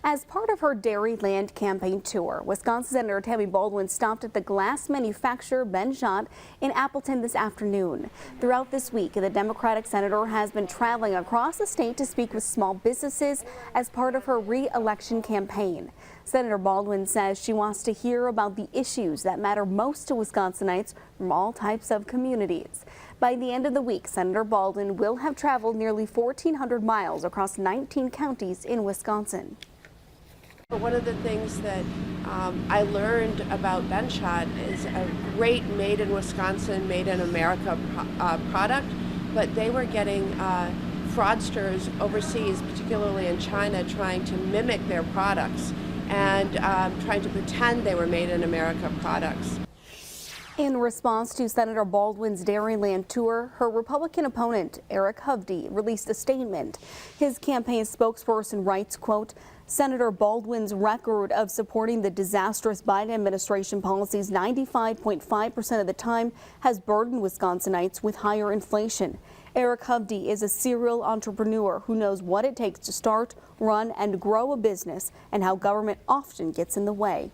As part of her Dairyland campaign tour, Wisconsin Senator Tammy Baldwin stopped at the glass manufacturer BenShot in Appleton this afternoon. Throughout this week, the Democratic senator has been traveling across the state to speak with small businesses as part of her re-election campaign. Senator Baldwin says she wants to hear about the issues that matter most to Wisconsinites from all types of communities. By the end of the week, Senator Baldwin will have traveled nearly 1,400 miles across 19 counties in Wisconsin. One of the things that I learned about BenShot is a great made in Wisconsin, made in America product, but they were getting fraudsters overseas, particularly in China, trying to mimic their products and trying to pretend they were made in America products. In response to Senator Baldwin's Dairyland tour, her Republican opponent, Eric Hovde, released a statement. His campaign spokesperson writes, quote, Senator Baldwin's record of supporting the disastrous Biden administration policies 95.5% of the time has burdened Wisconsinites with higher inflation. Eric Hovde is a serial entrepreneur who knows what it takes to start, run, and grow a business and how government often gets in the way.